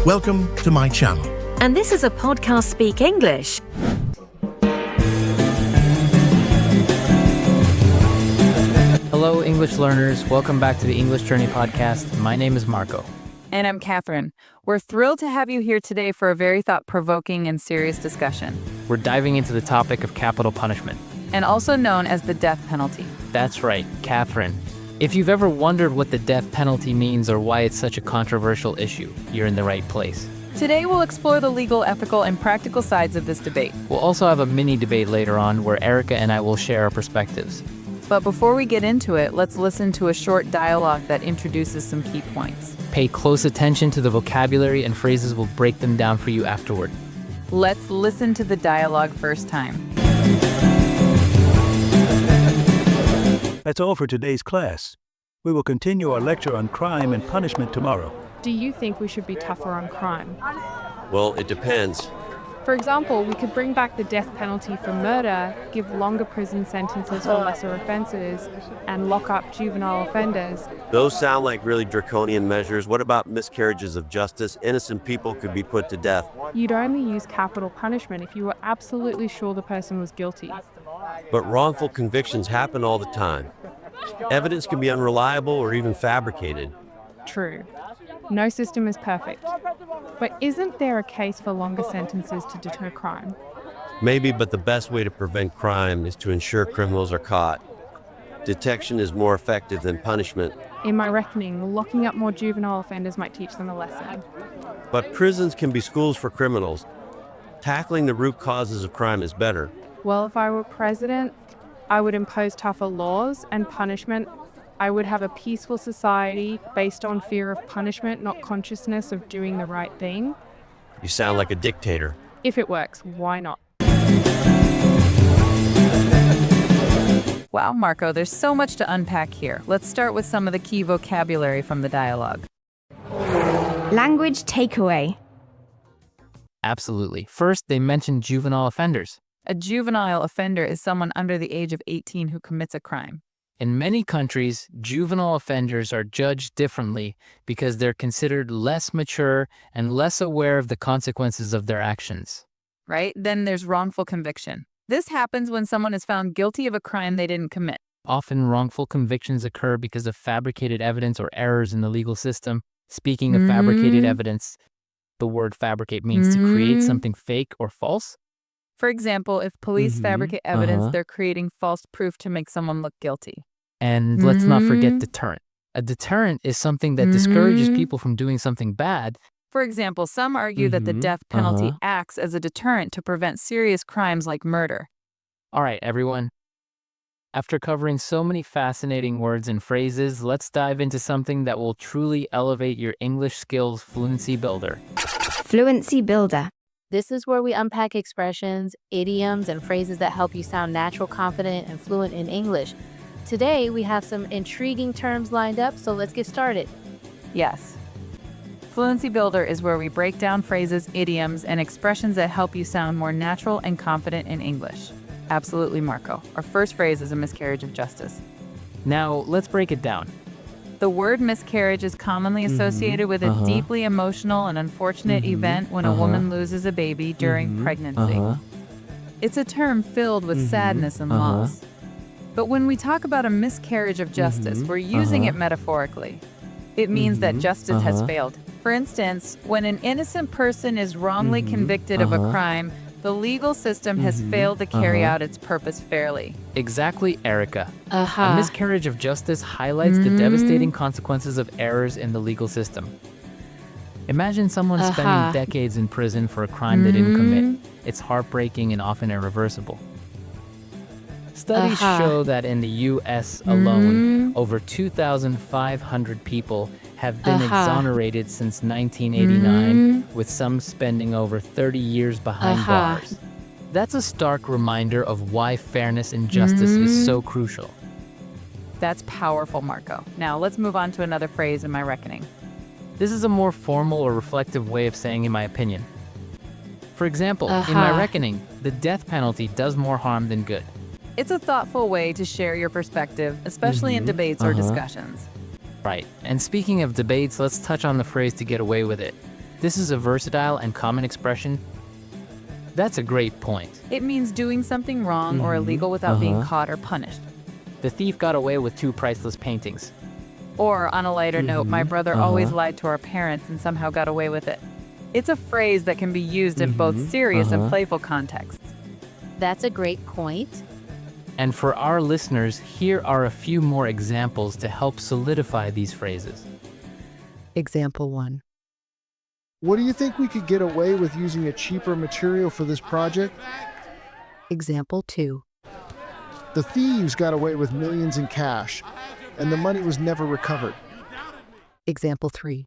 Welcome to my channel. And this is a podcast Speak English. Hello, English learners. Welcome back to the English Journey podcast. My name is Marco. And I'm Catherine. We're thrilled to have you here today for a very thought-provoking and serious discussion. We're diving into the topic of capital punishment. And also known as the death penalty. That's right, Catherine. If you've ever wondered what the death penalty means or why it's such a controversial issue, you're in the right place. Today we'll explore the legal, ethical, and practical sides of this debate. We'll also have a mini debate later on where Erica and I will share our perspectives. But before we get into it, let's listen to a short dialogue that introduces some key points. Pay close attention to the vocabulary and phrases. We'll break them down for you afterward. Let's listen to the dialogue first time. That's all for today's class. We will continue our lecture on crime and punishment tomorrow. Do you think we should be tougher on crime? Well, it depends. For example, we could bring back the death penalty for murder, give longer prison sentences for lesser offenses, and lock up juvenile offenders. Those sound like really draconian measures. What about miscarriages of justice? Innocent people could be put to death. You'd only use capital punishment if you were absolutely sure the person was guilty. But wrongful convictions happen all the time. Evidence can be unreliable or even fabricated. True. No system is perfect. But isn't there a case for longer sentences to deter crime? Maybe, but the best way to prevent crime is to ensure criminals are caught. Detection is more effective than punishment. In my reckoning, locking up more juvenile offenders might teach them a lesson. But prisons can be schools for criminals. Tackling the root causes of crime is better. Well, if I were president, I would impose tougher laws and punishment. I would have a peaceful society based on fear of punishment, not consciousness of doing the right thing. You sound like a dictator. If it works, why not? Wow, Marco, there's so much to unpack here. Let's start with some of the key vocabulary from the dialogue. Language takeaway. Absolutely. First, they mentioned juvenile offenders. A juvenile offender is someone under the age of 18 who commits a crime. In many countries, juvenile offenders are judged differently because they're considered less mature and less aware of the consequences of their actions. Right? Then there's wrongful conviction. This happens when someone is found guilty of a crime they didn't commit. Often wrongful convictions occur because of fabricated evidence or errors in the legal system. Speaking of fabricated evidence, the word fabricate means to create something fake or false. For example, if police fabricate evidence, they're creating false proof to make someone look guilty. And let's not forget deterrent. A deterrent is something that discourages people from doing something bad. For example, some argue that the death penalty acts as a deterrent to prevent serious crimes like murder. All right, everyone. After covering so many fascinating words and phrases, let's dive into something that will truly elevate your English skills fluency builder. Fluency builder. This is where we unpack expressions, idioms, and phrases that help you sound natural, confident, and fluent in English. Today, we have some intriguing terms lined up, so let's get started. Yes. Fluency Builder is where we break down phrases, idioms, and expressions that help you sound more natural and confident in English. Absolutely, Marco. Our first phrase is a miscarriage of justice. Now, let's break it down. The word miscarriage is commonly associated with a deeply emotional and unfortunate event when a woman loses a baby during pregnancy. It's a term filled with sadness and loss. But when we talk about a miscarriage of justice, we're using it metaphorically. It means that justice has failed. For instance, when an innocent person is wrongly convicted of a crime, the legal system has failed to carry out its purpose fairly. Exactly, Erica. A miscarriage of justice highlights the devastating consequences of errors in the legal system. Imagine someone spending decades in prison for a crime they didn't commit. It's heartbreaking and often irreversible. Studies show that in the U.S. alone, over 2,500 people have been exonerated since 1989, with some spending over 30 years behind bars. That's a stark reminder of why fairness and justice is so crucial. That's powerful, Marco. Now, let's move on to another phrase in my reckoning. This is a more formal or reflective way of saying in my opinion. For example, in my reckoning, the death penalty does more harm than good. It's a thoughtful way to share your perspective, especially in debates or discussions. Right. And speaking of debates, let's touch on the phrase to get away with it. This is a versatile and common expression. That's a great point. It means doing something wrong or illegal without being caught or punished. The thief got away with 2 priceless paintings. Or, on a lighter note, my brother always lied to our parents and somehow got away with it. It's a phrase that can be used in both serious and playful contexts. That's a great point. And for our listeners, here are a few more examples to help solidify these phrases. Example 1. What do you think we could get away with using a cheaper material for this project? Example 2. The thieves got away with millions in cash, and the money was never recovered. Example 3.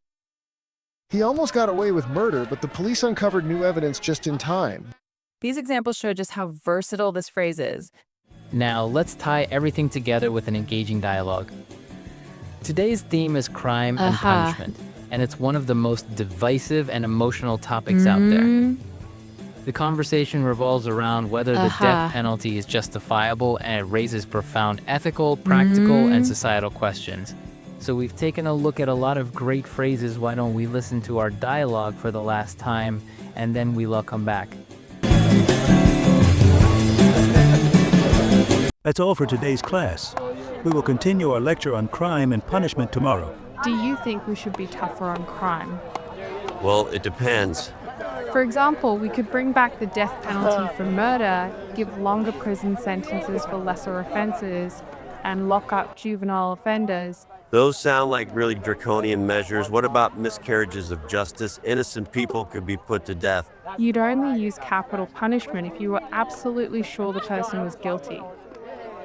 He almost got away with murder, but the police uncovered new evidence just in time. These examples show just how versatile this phrase is. Now, let's tie everything together with an engaging dialogue. Today's theme is crime and punishment, and it's one of the most divisive and emotional topics out there. The conversation revolves around whether the death penalty is justifiable, and it raises profound ethical, practical, and societal questions. So we've taken a look at a lot of great phrases. Why don't we listen to our dialogue for the last time, and then we'll come back. That's all for today's class. We will continue our lecture on crime and punishment tomorrow. Do you think we should be tougher on crime? Well, it depends. For example, we could bring back the death penalty for murder, give longer prison sentences for lesser offenses, and lock up juvenile offenders. Those sound like really draconian measures. What about miscarriages of justice? Innocent people could be put to death. You'd only use capital punishment if you were absolutely sure the person was guilty.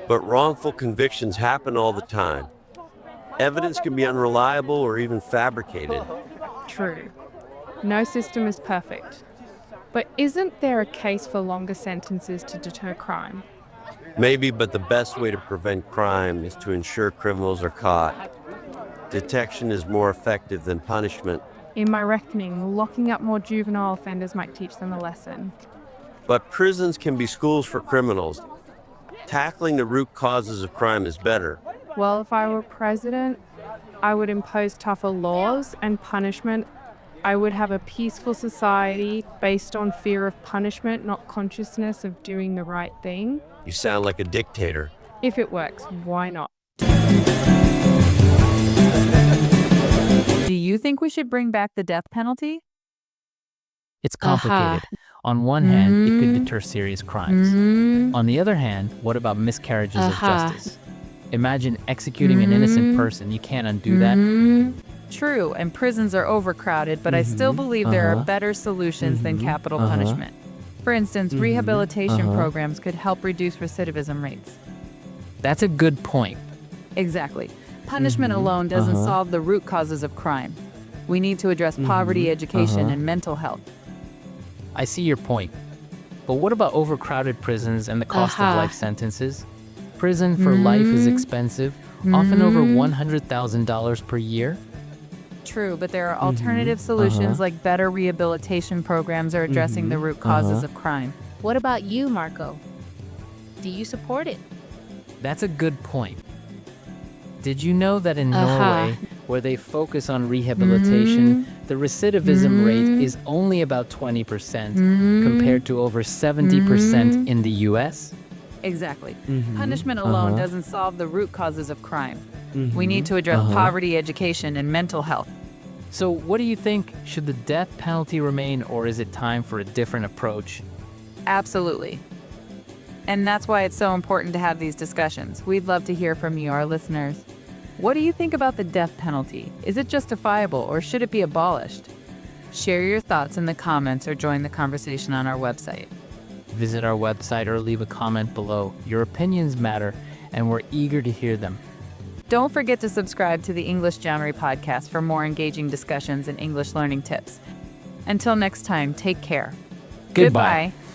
But wrongful convictions happen all the time. Evidence can be unreliable or even fabricated. True. No system is perfect. But isn't there a case for longer sentences to deter crime? Maybe, but the best way to prevent crime is to ensure criminals are caught. Detection is more effective than punishment. In my reckoning, locking up more juvenile offenders might teach them a lesson. But prisons can be schools for criminals. Tackling the root causes of crime is better. Well, if I were president, I would impose tougher laws and punishment. I would have a peaceful society based on fear of punishment, not consciousness of doing the right thing. You sound like a dictator. If it works, why not? Do you think we should bring back the death penalty? It's complicated. On one hand, it could deter serious crimes. On the other hand, what about miscarriages of justice? Imagine executing an innocent person. You can't undo that. True, and prisons are overcrowded, but I still believe there are better solutions than capital punishment. For instance, rehabilitation programs could help reduce recidivism rates. That's a good point. Exactly. Punishment alone doesn't solve the root causes of crime. We need to address poverty, education, and mental health. I see your point. But what about overcrowded prisons and the cost of life sentences? Prison for life is expensive, often over $100,000 per year. True, but there are alternative solutions like better rehabilitation programs or addressing the root causes of crime. What about you, Marco? Do you support it? That's a good point. Did you know that in Norway, where they focus on rehabilitation, the recidivism rate is only about 20% compared to over 70% in the US? Exactly. Punishment alone doesn't solve the root causes of crime. We need to address poverty, education, and mental health. So what do you think? Should the death penalty remain, or is it time for a different approach? Absolutely. And that's why it's so important to have these discussions. We'd love to hear from you, our listeners. What do you think about the death penalty? Is it justifiable, or should it be abolished? Share your thoughts in the comments or join the conversation on our website. Visit our website or leave a comment below. Your opinions matter, and we're eager to hear them. Don't forget to subscribe to the English Jamboree podcast for more engaging discussions and English learning tips. Until next time, take care. Goodbye. Goodbye.